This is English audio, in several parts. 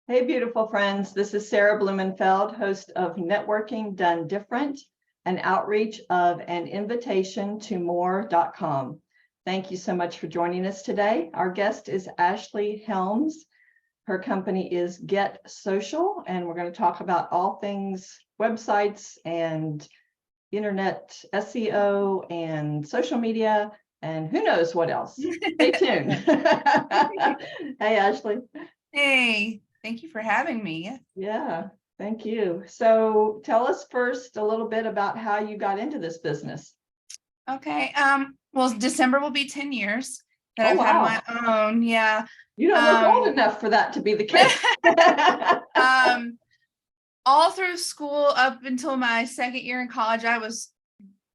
Hey, beautiful friends. This is Sarah Blumenfeld, host of Networking Done Different, an outreach of an invitation to more.com. Thank you so much for joining us today. Our guest is Ashley Helms. Her company is Get Social, and we're going to talk about all things websites and internet SEO and social media and who knows what else. Stay tuned. Hey, Ashley. Hey, thank you for having me. Yeah, thank you. So tell us first a little bit about how you got into this business. Okay. Well, December will be 10 years that Oh, I've had wow. my own. Yeah. You don't look old enough for that to be the case. All through school up until my second year in college, I was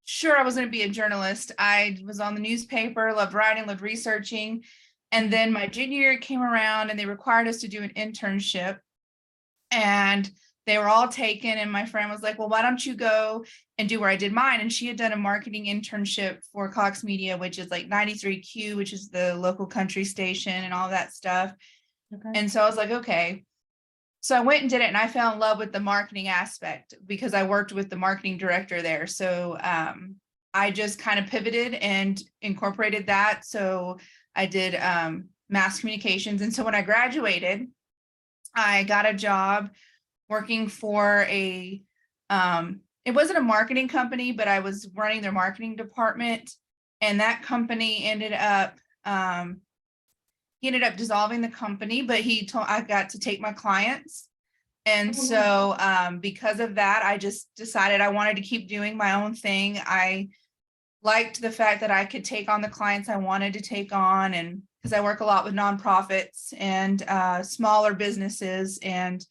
sure I was going to be a journalist. I was on the newspaper, loved writing, loved researching. And then my junior year came around and they required us to do an internship. And they were all taken. And my friend was like, well, why don't you go and do where I did mine? And she had done a marketing internship for Cox Media, which is like 93Q, which is the local country station and all that stuff. Okay. And so I was like, okay. So I went and did it and I fell in love with the marketing aspect because I worked with the marketing director there. So I just kind of pivoted and incorporated that. So I did mass communications. And so when I graduated, I got a job working for it wasn't a marketing company, but I was running their marketing department. And that company ended up, he ended up dissolving the company, but I got to take my clients. And so because of that, I just decided I wanted to keep doing my own thing. I liked the fact that I could take on the clients I wanted to take on, and because I work a lot with nonprofits and smaller businesses. And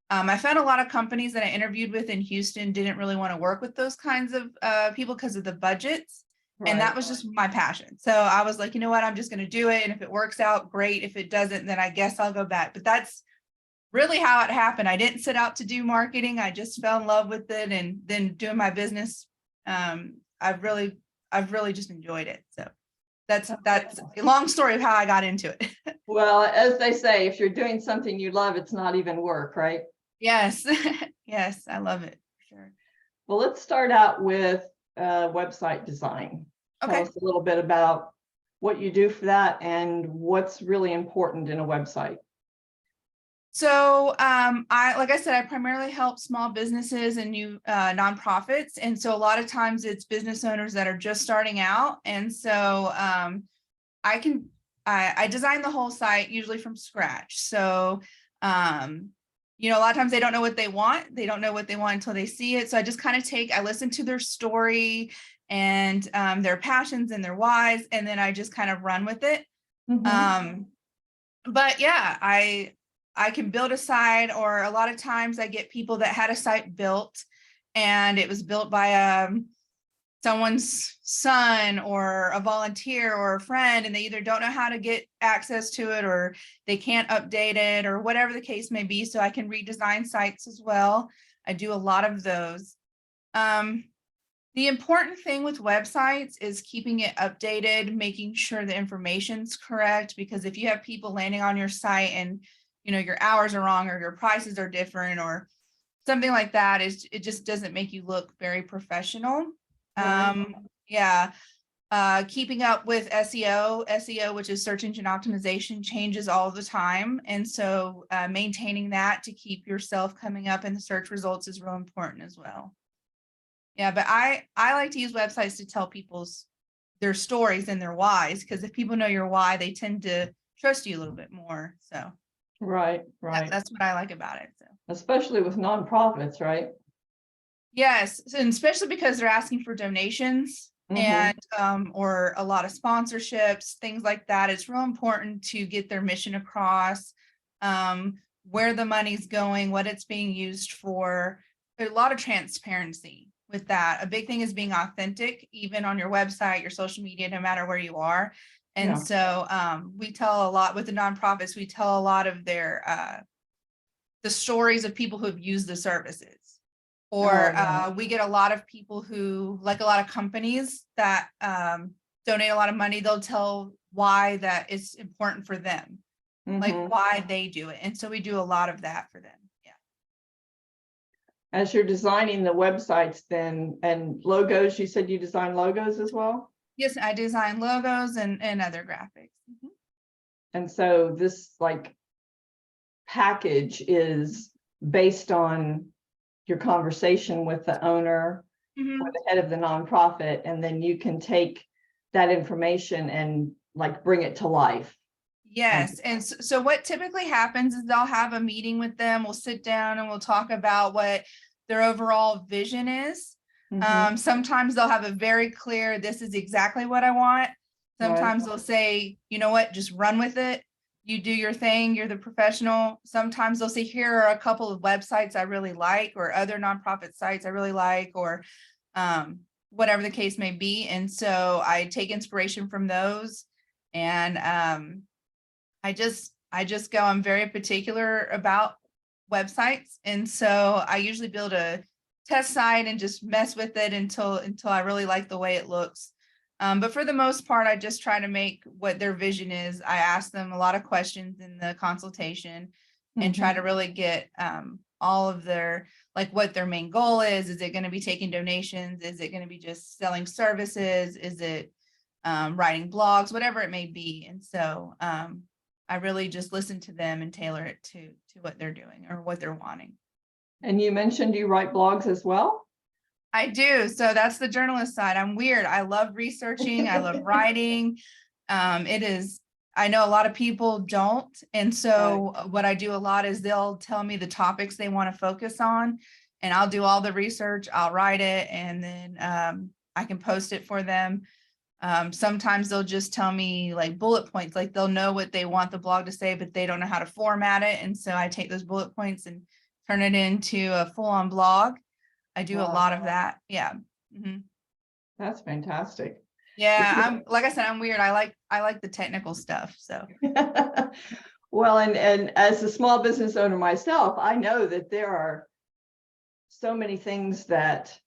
I found a lot of companies that I interviewed with in Houston didn't really want to work with those kinds of people because of the budgets. Right. And that was just my passion. So I was like, you know what, I'm just going to do it. And if it works out, great. If it doesn't, then I guess I'll go back. But that's really how it happened. I didn't set out to do marketing. I just fell in love with it. And then doing my business, I've really just enjoyed it. So that's a long story of how I got into it. Well, as they say, if you're doing something you love, it's not even work, right? Yes. Yes, I love it. For sure. Well, let's start out with website design. Tell us a little bit about what you do for that and what's really important in a website. So like I said, I primarily help small businesses and new nonprofits. And so a lot of times it's business owners that are just starting out. And so I design the whole site usually from scratch. So, a lot of times they don't know what they want. They don't know what they want until they see it. So I just kind of I listen to their story and their passions and their whys, and then I just kind of run with it. Mm-hmm. But yeah, I can build a site, or a lot of times I get people that had a site built and it was built by someone's son or a volunteer or a friend, and they either don't know how to get access to it or they can't update it or whatever the case may be. So I can redesign sites as well. I do a lot of those. The important thing with websites is keeping it updated, making sure the information's correct, because if you have people landing on your site and your hours are wrong or your prices are different or something like that, it just doesn't make you look very professional. Yeah. Keeping up with SEO, which is search engine optimization, changes all the time. And so maintaining that to keep yourself coming up in the search results is real important as well. Yeah, but I like to use websites to tell their stories and their whys, because if people know your why, they tend to trust you a little bit more. So right. That's what I like about it. So especially with nonprofits, right? Yes, and especially because they're asking for donations. Mm-hmm. And or a lot of sponsorships, things like that. It's real important to get their mission across, where the money's going, what it's being used for. There's a lot of transparency with that. A big thing is being authentic, even on your website, your social media, no matter where you are. And so we tell a lot with the nonprofits. We tell a lot of the stories of people who have used the services. Or we get a lot of people who, like a lot of companies that donate a lot of money, they'll tell why that it's important for them. like Mhm. why they do it. And so we do a lot of that for them. Yeah. As you're designing the websites then and logos, you said you design logos as well? Yes, I design logos and other graphics. Mhm. And so this like package is based on your conversation with the owner or Mhm. the head of the nonprofit, and then you can take that information and like bring it to life. Yes. And so what typically happens is they'll have a meeting with them. We'll sit down and we'll talk about what their overall vision is. Mhm. Sometimes they'll have a very clear, this is exactly what I want. Right. Sometimes they'll say, you know what, just run with it. You do your thing. You're the professional. Sometimes they'll say, here are a couple of websites I really like, or other nonprofit sites I really like, or whatever the case may be. And so I take inspiration from those. And I just go, I'm very particular about websites. And so I usually build a test site and just mess with it until I really like the way it looks. But for the most part, I just try to make what their vision is. I ask them a lot of questions in the consultation and try Mhm. to really get all of their, like what their main goal is. Is it going to be taking donations? Is it going to be just selling services? Is it writing blogs, whatever it may be? And so I really just listen to them and tailor it to what they're doing or what they're wanting. And you mentioned you write blogs as well? I do. So that's the journalist side. I'm weird. I love researching. I love writing. It is, I know a lot of people don't. And so what I do a lot is they'll tell me the topics they want to focus on, and I'll do all the research. I'll write it, and then I can post it for them. Sometimes they'll just tell me like bullet points, like they'll know what they want the blog to say, but they don't know how to format it. And so I take those bullet points and turn it into a full-on blog. I do a Wow, lot of that. Yeah. Mhm. that's fantastic. Yeah. I'm, like I said, I'm weird. I like the technical stuff. So Well, and as a small business owner myself, I know that there are so many things that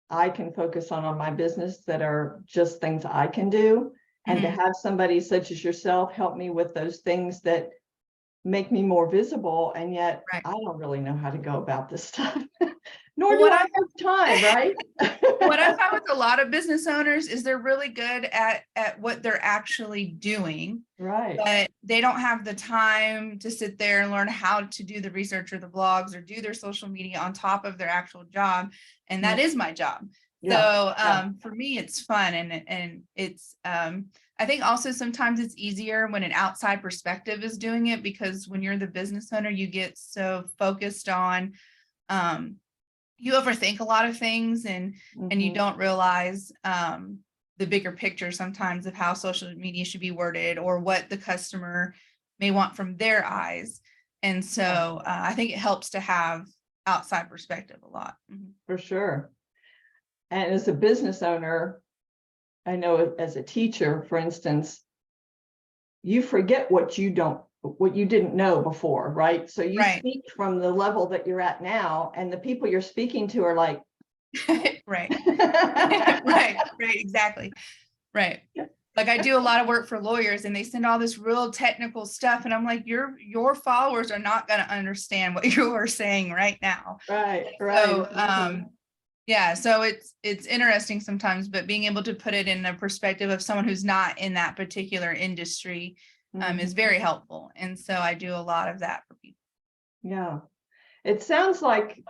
I can focus on my business that are just things I can do. And to mhm. have somebody such as yourself help me with those things that make me more visible, and yet Right. I don't really know how to go about this stuff. Nor Well, do I have time, right? what I found with a lot of business owners is they're really good at what they're actually doing, Right. but they don't have the time to sit there and learn how to do the research or the blogs or do their social media on top of their actual job. And that Yeah. is my job. Yeah. So Yeah. for me, it's fun, and it's I think also sometimes it's easier when an outside perspective is doing it, because when you're the business owner, you get so focused on um, you overthink a lot of things, and you Mhm. don't realize the bigger picture sometimes of how social media should be worded or what the customer may want from their eyes. And Yeah, so I think it helps to have outside perspective a lot. Mhm. for sure. And as a business owner, I know as a teacher, for instance, you forget what you didn't know before, right? So you Right. speak from the level that you're at now, and the people you're speaking to are like, Right. Right. Right. Exactly. Right. Like I do a lot of work for lawyers, and they send all this real technical stuff, and I'm like, your followers are not going to understand what you are saying right now. right, right. So Exactly. yeah, so it's interesting sometimes, but being able to put it in a perspective of someone who's not in that particular industry is Mhm. very helpful. And so I do a lot of that for people. Yeah. It sounds like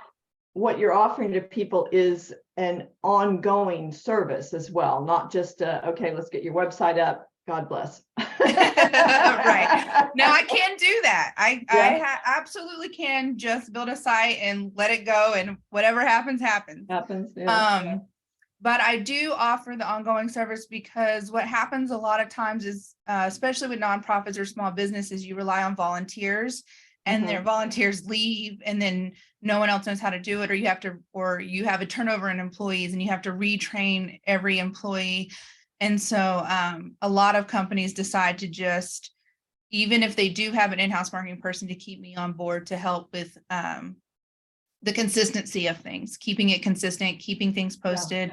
what you're offering to people is an ongoing service as well, not just okay, let's get your website up. God bless. Right. Now I can do that. Yeah, Absolutely can just build a site and let it go, and whatever happens, happens. happens. Yeah. Um, but I do offer the ongoing service, because what happens a lot of times is, especially with nonprofits or small businesses, you rely on volunteers, and their Mhm. volunteers leave, and then no one else knows how to do it, or you have a turnover in employees and you have to retrain every employee. And so a lot of companies decide to just, even if they do have an in-house marketing person, to keep me on board to help with the consistency of things, keeping it consistent, keeping things Yeah. posted,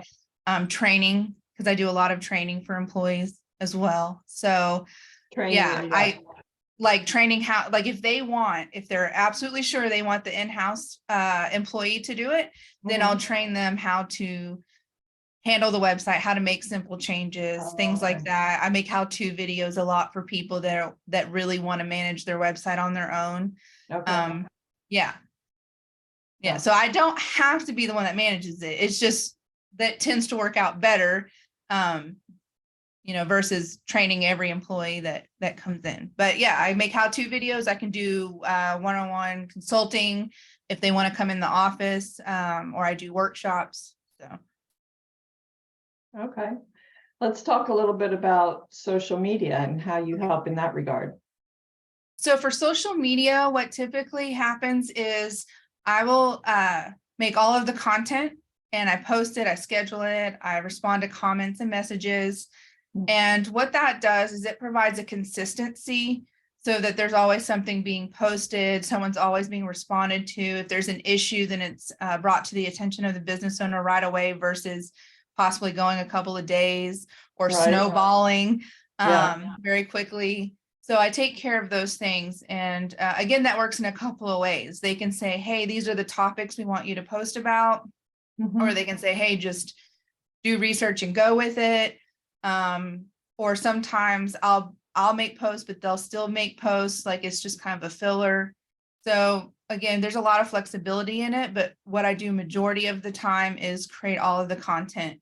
training, because I do a lot of training for employees as well. So Training yeah, in what? like training how, like if they're absolutely sure they want the in-house employee to do it, then I'll train them how to handle the website, how to make simple changes, things like that. I make how-to videos a lot for people that really want to manage their website on their own. Okay. Yeah. So I don't have to be the one that manages it. It's just that tends to work out better, versus training every employee that comes in. But yeah, I make how-to videos. I can do one-on-one consulting if they want to come in the office, or I do workshops. So. Okay. Let's talk a little bit about social media and how you help in that regard. So for social media, what typically happens is I will make all of the content and I post it, I schedule it, I respond to comments and messages. And what that does is it provides a consistency so that there's always something being posted, someone's always being responded to. If there's an issue, then it's brought to the attention of the business owner right away versus possibly going a couple of days or snowballing very quickly. So I take care of those things. And again, that works in a couple of ways. They can say, hey, these are the topics we want you to post about. Or they can say, hey, just do research and go with it. Or sometimes I'll make posts, but they'll still make posts like it's just kind of a filler. So again, there's a lot of flexibility in it, but what I do majority of the time is create all of the content,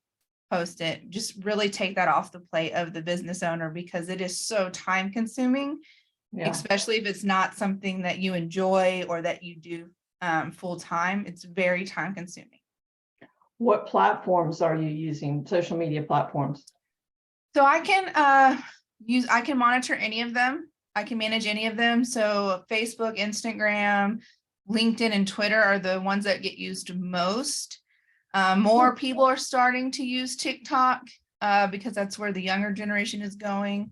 post it, just really take that off the plate of the business owner because it is so time consuming, especially if it's not something that you enjoy or that you do full time. It's very time consuming. What platforms are you using, social media platforms? So I can I can monitor any of them. I can manage any of them. So Facebook, Instagram, LinkedIn, and Twitter are the ones that get used most. More people are starting to use TikTok because that's where the younger generation is going.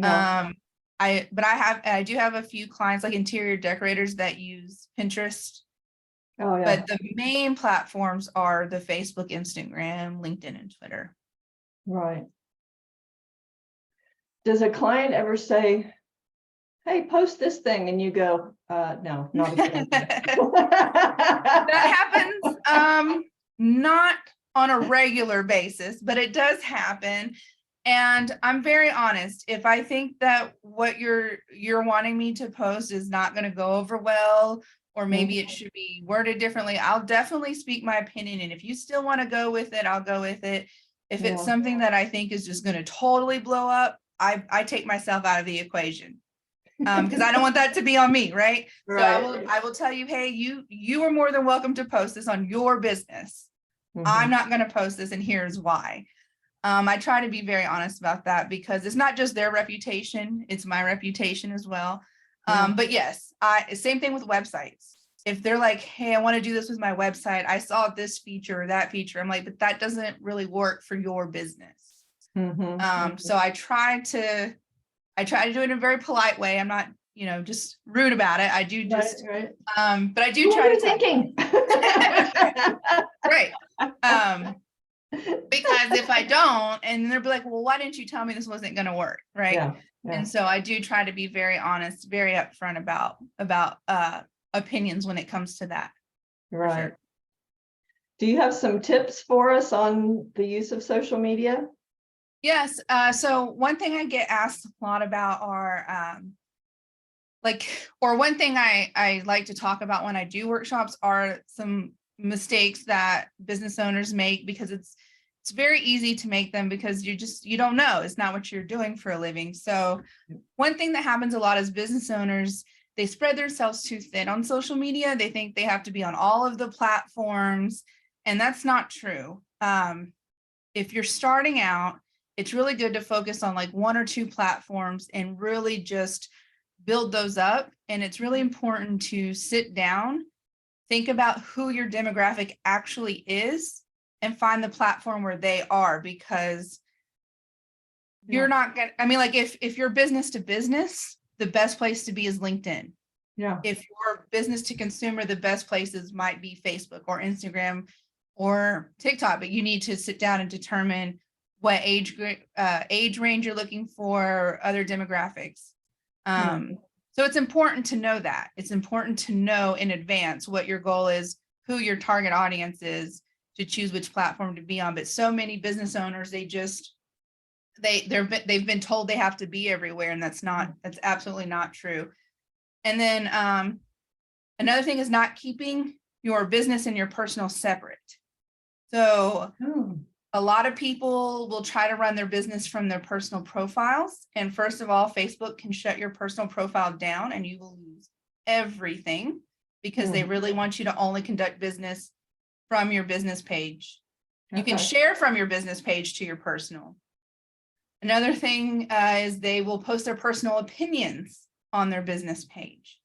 I do have a few clients like interior decorators that use Pinterest. But the main platforms are the Facebook, Instagram, LinkedIn, and Twitter. Right. Does a client ever say, hey, post this thing, and you go, no, not again. That happens not on a regular basis, but it does happen. And I'm very honest. If I think that what you're wanting me to post is not going to go over well, or maybe it should be worded differently, I'll definitely speak my opinion. And if you still want to go with it, I'll go with it. If it's something that I think is just going to totally blow up, I take myself out of the equation because I don't want that to be on me, right? So I will tell you, hey, you are more than welcome to post this on your business. I'm not going to post this, and here's why. I try to be very honest about that because it's not just their reputation, it's my reputation as well. But yes, same thing with websites. If they're like, hey, I want to do this with my website, I saw this feature or that feature, I'm like, but that doesn't really work for your business. So I try to do it in a very polite way. I'm not, just rude about it. I do just, but I do try to thinking. Right. Because if I don't, and they'll be like, well, why didn't you tell me this wasn't going to work? Right. And so I do try to be very honest, very upfront about opinions when it comes to that. Right. Sure. Do you have some tips for us on the use of social media? Yes. So one thing I get asked a lot about are one thing I like to talk about when I do workshops are some mistakes that business owners make, because it's very easy to make them because you don't know. It's not what you're doing for a living. So one thing that happens a lot is business owners, they spread themselves too thin on social media. They think they have to be on all of the platforms, and that's not true. If you're starting out, it's really good to focus on like one or two platforms and really just build those up. And it's really important to sit down, think about who your demographic actually is, and find the platform where they are, because you're not going to, like if you're business to business, the best place to be is LinkedIn. Yeah. If you're business to consumer, the best places might be Facebook or Instagram or TikTok, but you need to sit down and determine what age range you're looking for, other demographics. So it's important to know that. It's important to know in advance what your goal is, who your target audience is, to choose which platform to be on. But so many business owners, they've been told they have to be everywhere, and that's absolutely not true. And then another thing is not keeping your business and your personal separate. So a lot of people will try to run their business from their personal profiles. And first of all, Facebook can shut your personal profile down and you will lose everything, because they really want you to only conduct business from your business page. You can share from your business page to your personal. Another thing is they will post their personal opinions on their business page.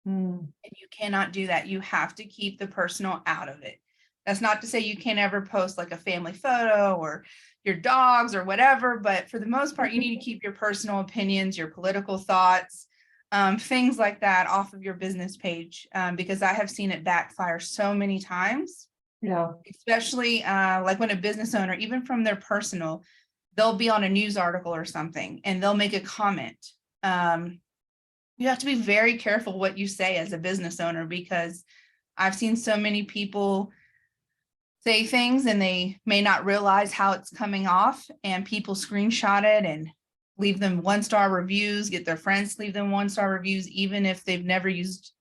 And you cannot do that. You have to keep the personal out of it. That's not to say you can't ever post like a family photo or your dogs or whatever, but for the most part, you need to keep your personal opinions, your political thoughts, things like that off of your business page, because I have seen it backfire so many times. Yeah. Especially like when a business owner, even from their personal, they'll be on a news article or something and they'll make a comment. You have to be very careful what you say as a business owner, because I've seen so many people say things and they may not realize how it's coming off, and people screenshot it and leave them 1-star reviews, get their friends to leave them 1-star reviews, even if they've never used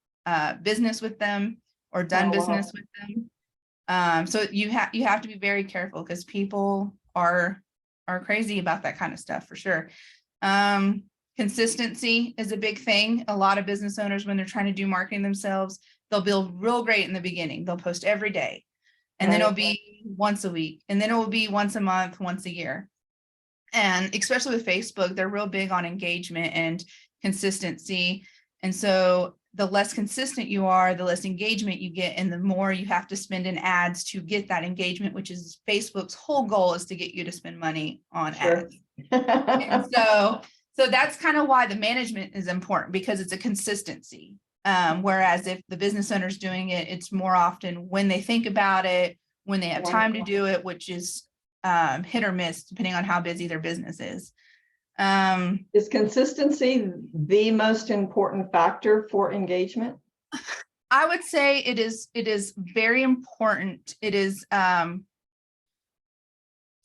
business with them or done business with them. So you have to be very careful, because people are crazy about that kind of stuff for sure. Consistency is a big thing. A lot of business owners, when they're trying to do marketing themselves, they'll build real great in the beginning. They'll post every day, and then it'll be once a week, and then it will be once a month, once a year. And especially with Facebook, they're real big on engagement and consistency. And so the less consistent you are, the less engagement you get, and the more you have to spend in ads to get that engagement, which is Facebook's whole goal, is to get you to spend money on ads. And so that's kind of why the management is important, because it's a consistency. Whereas if the business owner's doing it, it's more often when they think about it, when they have time to do it, which is hit or miss depending on how busy their business is. Is consistency the most important factor for engagement? I would say it is very important. It is two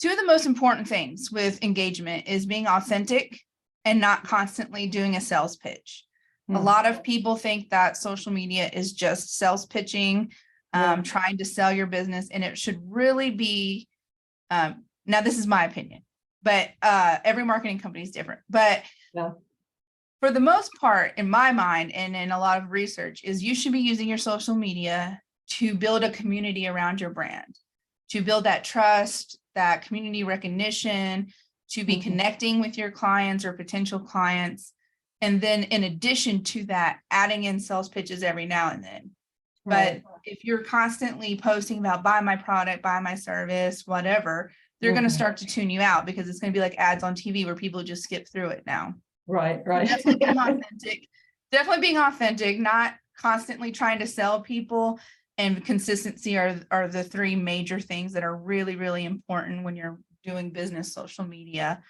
of the most important things with engagement is being authentic and not constantly doing a sales pitch. A lot of people think that social media is just sales pitching, trying to sell your business, and it should really be, now this is my opinion, but every marketing company is different. But for the most part, in my mind, and in a lot of research, is you should be using your social media to build a community around your brand, to build that trust, that community recognition, to be connecting with your clients or potential clients. And then in addition to that, adding in sales pitches every now and then. But if you're constantly posting about buy my product, buy my service, whatever, they're going to start to tune you out, because it's going to be like ads on TV where people just skip through it now. Right. Definitely being authentic. Definitely being authentic, not constantly trying to sell people, and consistency are the three major things that are really, really important when you're doing business social media.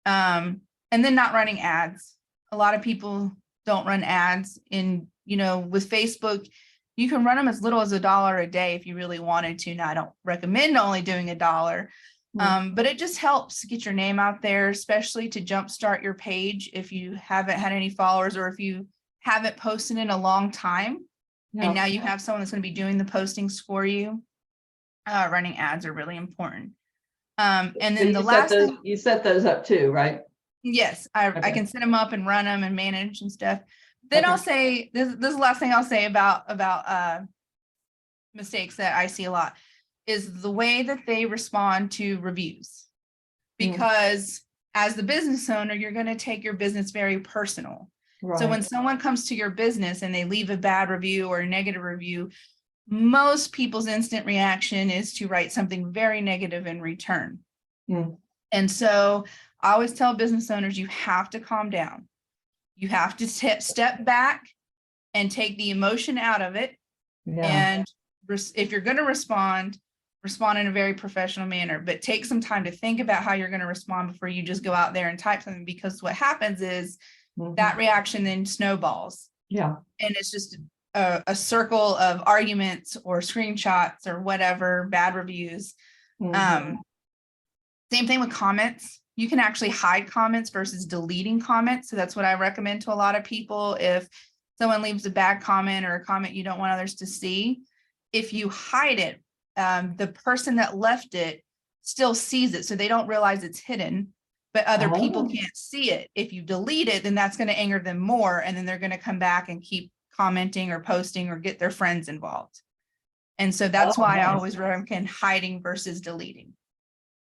And then not running ads. A lot of people don't run ads with Facebook. You can run them as little as $1 a day if you really wanted to. Now, I don't recommend only doing $1, but it just helps get your name out there, especially to jumpstart your page if you haven't had any followers, or if you haven't posted in a long time. And now you have someone that's going to be doing the postings for you. Running ads are really important. And then the last thing, you set those up too, right? Yes, I can set them up and run them and manage and stuff. Then I'll say this is the last thing I'll say about mistakes that I see a lot is the way that they respond to reviews. Because as the business owner, you're going to take your business very personal. So when someone comes to your business and they leave a bad review or a negative review, most people's instant reaction is to write something very negative in return. And so I always tell business owners, you have to calm down. You have to step back and take the emotion out of it. And if you're going to respond in a very professional manner, but take some time to think about how you're going to respond before you just go out there and type something. Because what happens is that reaction then snowballs. Yeah. And it's just a circle of arguments or screenshots or whatever, bad reviews. Same thing with comments. You can actually hide comments versus deleting comments. So that's what I recommend to a lot of people. If someone leaves a bad comment or a comment you don't want others to see, if you hide it, the person that left it still sees it. So they don't realize it's hidden, but other people can't see it. If you delete it, then that's going to anger them more. And then they're going to come back and keep commenting or posting or get their friends involved. And so that's why I always recommend hiding versus deleting.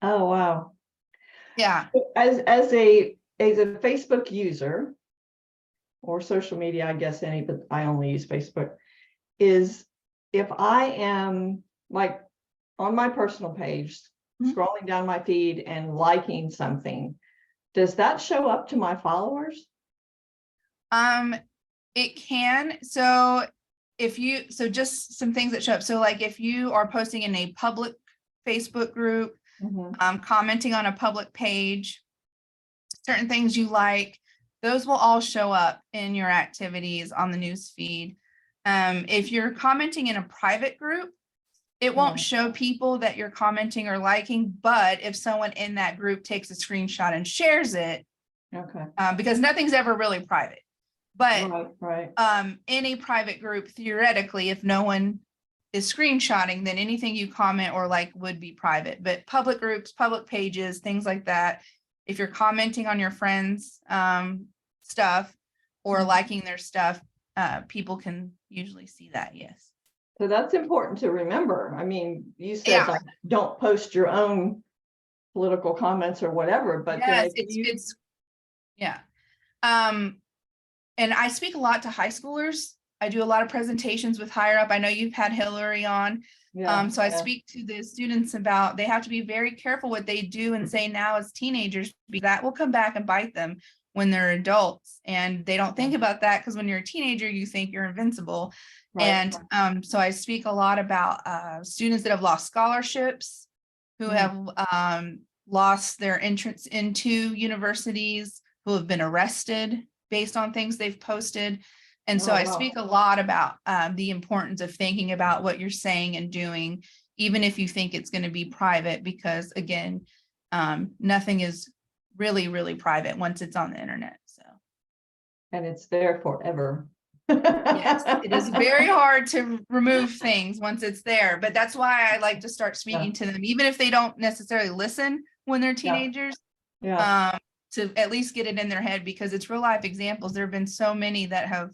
Oh, wow. Yeah. As a Facebook user or social media, I guess but I only use Facebook, is if I am like on my personal page, scrolling down my feed and liking something, does that show up to my followers? It can. So just some things that show up. So like if you are posting in a public Facebook group, commenting on a public page, certain things you like, those will all show up in your activities on the news feed. If you're commenting in a private group, it won't show people that you're commenting or liking, but if someone in that group takes a screenshot and shares it, because nothing's ever really private, but in a private group, theoretically, if no one is screenshotting, then anything you comment or like would be private. But public groups, public pages, things like that, if you're commenting on your friends' stuff or liking their stuff, people can usually see that. Yes. So that's important to remember. I mean, you said like, don't post your own political comments or whatever, but yes, and I speak a lot to high schoolers. I do a lot of presentations with higher up. I know you've had Hillary on. So I speak to the students about, they have to be very careful what they do and say now as teenagers, because that will come back and bite them when they're adults. And they don't think about that because when you're a teenager, you think you're invincible. And so I speak a lot about students that have lost scholarships, who have lost their entrance into universities, who have been arrested based on things they've posted. And so I speak a lot about the importance of thinking about what you're saying and doing, even if you think it's going to be private, because again, nothing is really, really private once it's on the internet. So. And it's there forever. Yes, it is very hard to remove things once it's there, but that's why I like to start speaking to them, even if they don't necessarily listen when they're teenagers, to at least get it in their head, because it's real life examples. There have been so many that have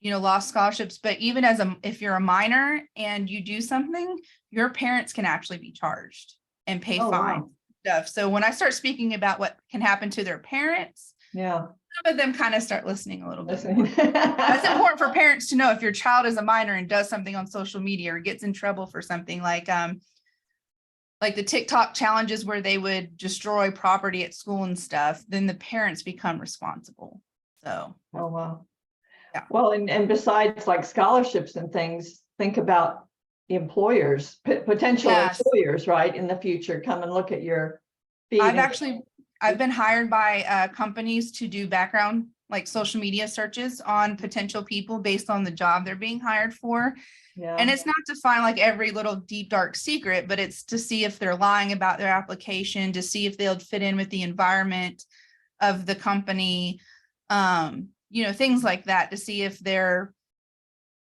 lost scholarships, but even if you're a minor and you do something, your parents can actually be charged and pay fines stuff. So when I start speaking about what can happen to their parents, some of them kind of start listening a little bit more. That's important for parents to know. If your child is a minor and does something on social media or gets in trouble for something like the TikTok challenges where they would destroy property at school and stuff, then the parents become responsible. So. Oh, wow. Yeah. Well, and besides like scholarships and things, think about employers, potential employers, right? In the future, come and look at your feed. I've been hired by companies to do background, like social media searches on potential people based on the job they're being hired for. And it's not to find like every little deep, dark secret, but it's to see if they're lying about their application, to see if they'll fit in with the environment of the company, things like that, to see if they're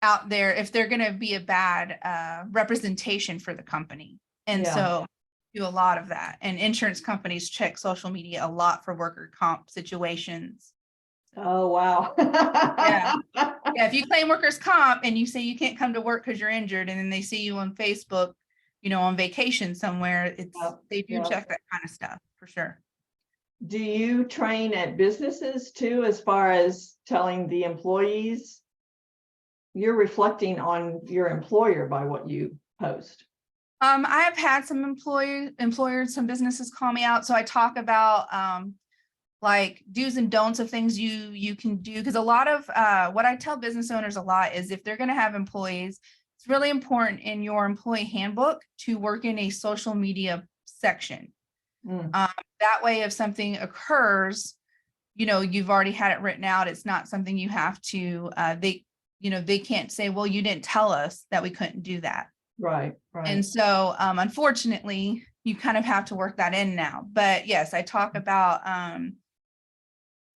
out there, if they're going to be a bad representation for the company. And so do a lot of that. And insurance companies check social media a lot for worker comp situations. Oh, wow. If you claim workers comp and you say you can't come to work because you're injured, and then they see you on Facebook, on vacation somewhere, they do check that kind of stuff for sure. Do you train at businesses too, as far as telling the employees? You're reflecting on your employer by what you post. I have had some employers, some businesses call me out. So I talk about like do's and don'ts of things you can do. Because a lot of what I tell business owners a lot is, if they're going to have employees, it's really important in your employee handbook to work in a social media section. That way, if something occurs, you've already had it written out. It's not something you have to, they can't say, well, you didn't tell us that we couldn't do that. Right. And so, unfortunately, you kind of have to work that in now. But yes, I talk about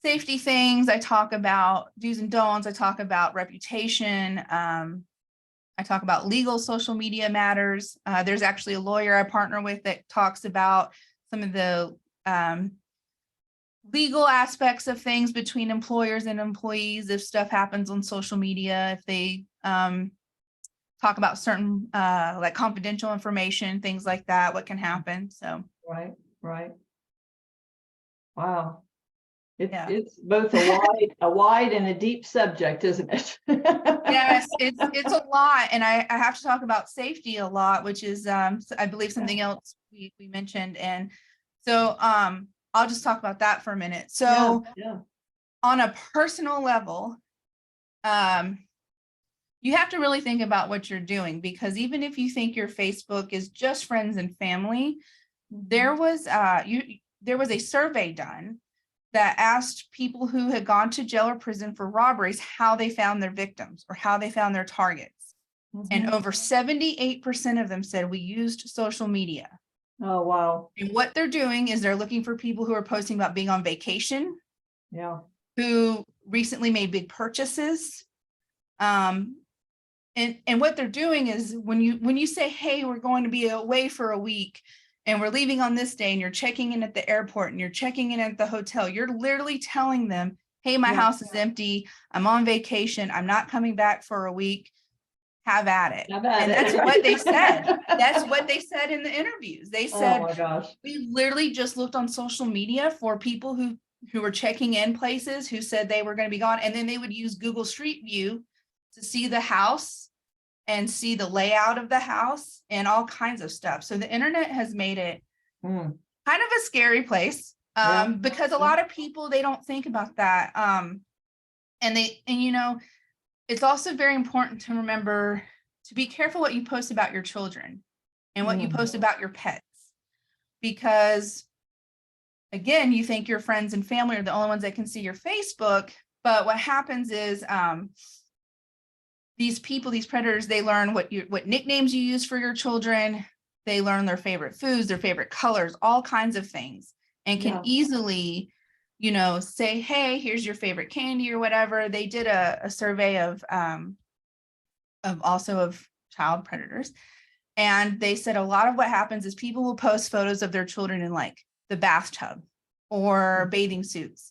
safety things. I talk about do's and don'ts. I talk about reputation. I talk about legal social media matters. There's actually a lawyer I partner with that talks about some of the legal aspects of things between employers and employees if stuff happens on social media, if they talk about certain like confidential information, things like that, what can happen. So right. Wow. Yeah. It's both a wide and a deep subject, isn't it? Yes, it's a lot. And I have to talk about safety a lot, which is I believe something else we mentioned. And so I'll just talk about that for a minute. So Yeah. on a personal level, you have to really think about what you're doing, because even if you think your Facebook is just friends and family, there was a survey done that asked people who had gone to jail or prison for robberies how they found their victims or how they found their targets. And over 78% of them said we used social media. Oh, wow. And what they're doing is they're looking for people who are posting about being on vacation, who recently made big purchases. And what they're doing is when you say, hey, we're going to be away for a week and we're leaving on this day, and you're checking in at the airport and you're checking in at the hotel, you're literally telling them, hey, my house is empty. I'm on vacation. I'm not coming back for a week. Have at it. That's what they said. That's what they said in the interviews. They said, oh my gosh, we literally just looked on social media for people who were checking in places who said they were going to be gone. And then they would use Google Street View to see the house and see the layout of the house and all kinds of stuff. So the internet has made it kind of a scary place because a lot of people, they don't think about that. And it's also very important to remember to be careful what you post about your children and what you post about your pets, because again, you think your friends and family are the only ones that can see your Facebook. But what happens is these people, these predators, they learn what nicknames you use for your children. They learn their favorite foods, their favorite colors, all kinds of things, and can easily, say, hey, here's your favorite candy or whatever. They did a survey of child predators. And they said a lot of what happens is people will post photos of their children in like the bathtub or bathing suits.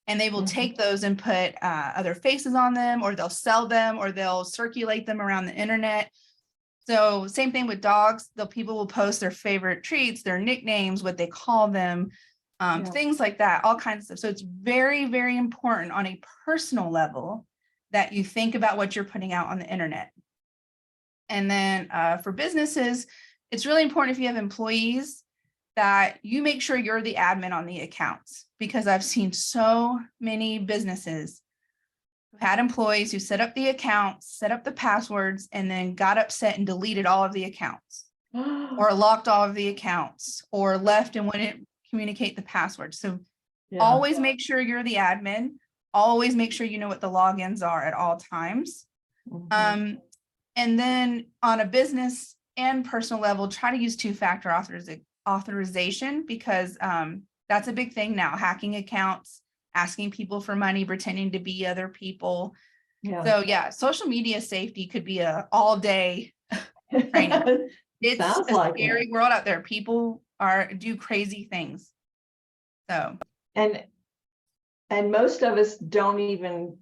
And they will take those and put other faces on them, or they'll sell them, or they'll circulate them around the internet. So same thing with dogs. People will post their favorite treats, their nicknames, what they call them, things like that, all kinds of stuff. So it's very, very important on a personal level that you think about what you're putting out on the internet. And then for businesses, it's really important if you have employees that you make sure you're the admin on the accounts, because I've seen so many businesses who had employees who set up the accounts, set up the passwords, and then got upset and deleted all of the accounts or locked all of the accounts or left and wouldn't communicate the password. So always make sure you're the admin. Always make sure you know what the logins are at all times. And then on a business and personal level, try to use two-factor authorization, because that's a big thing now. Hacking accounts, asking people for money, pretending to be other people. So social media safety could be a all-day training. It's Sounds a like scary world out there. People do crazy things. So and most of us don't even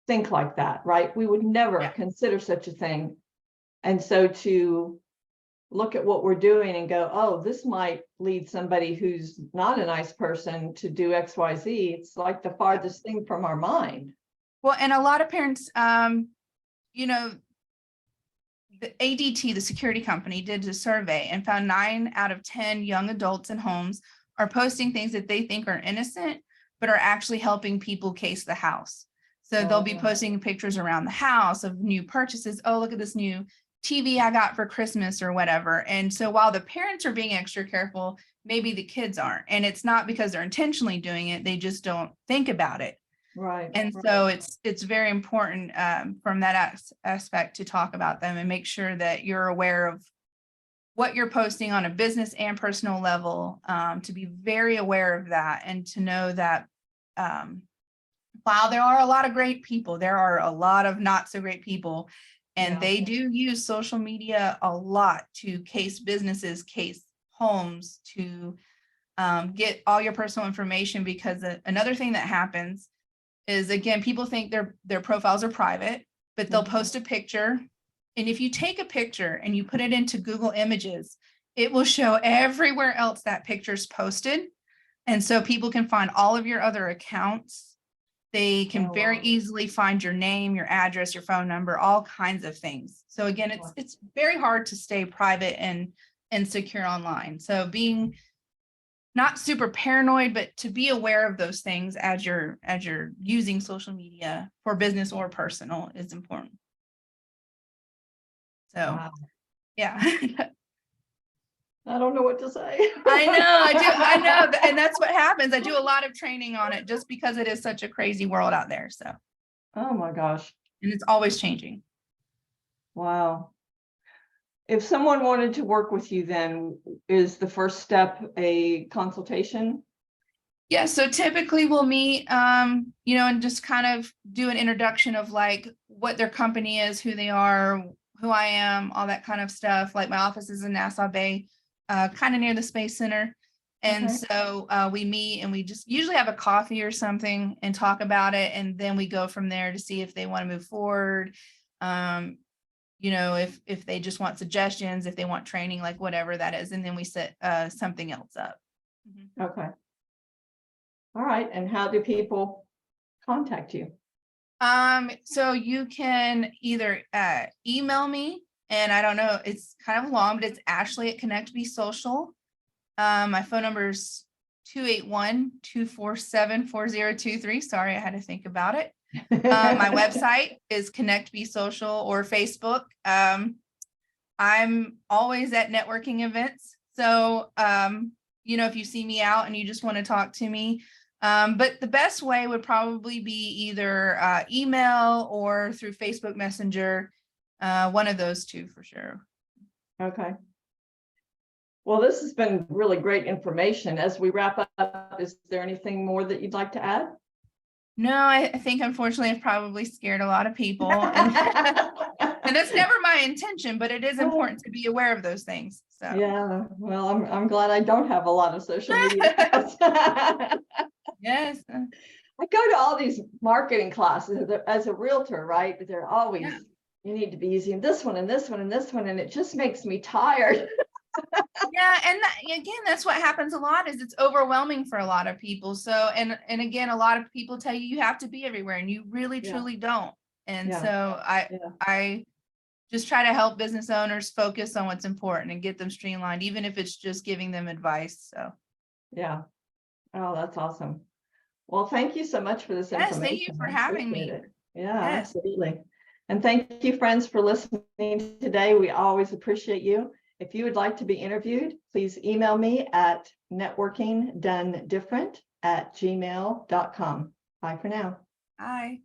think like that, right? We would never consider such a thing. And so to look at what we're doing and go, oh, this might lead somebody who's not a nice person to do XYZ. It's like the farthest thing from our mind. Well, and a lot of parents, the ADT, the security company, did a survey and found 9 out of 10 young adults in homes are posting things that they think are innocent, but are actually helping people case the house. So they'll be posting pictures around the house of new purchases. Oh, look at this new TV I got for Christmas or whatever. And so while the parents are being extra careful, maybe the kids aren't. And it's not because they're intentionally doing it, they just don't think about it. Right. And so it's very important from that aspect to talk about them and make sure that you're aware of what you're posting on a business and personal level, to be very aware of that and to know that while there are a lot of great people, there are a lot of not so great people. And Yeah. they do use social media a lot to case businesses, case homes, to get all your personal information, because another thing that happens is, again, people think their profiles are private, but they'll post a picture. And if you take a picture and you put it into Google Images, it will show everywhere else that picture's posted. And so people can find all of your other accounts. They can very easily find your name, your address, your phone number, all kinds of things. So again, it's very hard to stay private and secure online. So being not super paranoid, but to be aware of those things as you're using social media for business or personal is important. So, yeah. I don't know what to say. I know. And that's what happens. I do a lot of training on it just because it is such a crazy world out there. So, Oh my gosh. and it's always changing. Wow. If someone wanted to work with you, then is the first step a consultation? Yeah, so typically we'll meet, and just kind of do an introduction of like what their company is, who they are, who I am, all that kind of stuff. Like my office is in Nassau Bay, kind of near the Space Center. And so we meet and we just usually have a coffee or something and talk about it. And then we go from there to see if they want to move forward. If they just want suggestions, if they want training, like whatever that is. And then we set something else up. Okay. All right. And how do people contact you? So you can either email me, and I don't know, it's kind of long, but it's Ashley at Connect Be Social. My phone number is 281-247-4023. Sorry, I had to think about it. My website is Connect Be Social, or Facebook. I'm always at networking events. So, if you see me out and you just want to talk to me, but the best way would probably be either email or through Facebook Messenger, one of those two for sure. Okay. Well, this has been really great information. As we wrap up, is there anything more that you'd like to add? No, I think unfortunately I've probably scared a lot of people. And that's never my intention, but it is important to be aware of those things. So yeah, well, I'm glad I don't have a lot of social media. Yes. I go to all these marketing classes as a realtor, right? But they're always, you need to be using this one and this one and this one, and it just makes me tired. Yeah, and again, that's what happens a lot, is it's overwhelming for a lot of people. So, and again, a lot of people tell you have to be everywhere, and you really truly don't. And so I just try to help business owners focus on what's important and get them streamlined, even if it's just giving them advice. So yeah. Oh, that's awesome. Well, thank you so much for this information. Thank you for having me. Yeah, absolutely. And thank you, friends, for listening today. We always appreciate you. If you would like to be interviewed, please email me at networkingdonedifferent@gmail.com. Bye for now. Bye.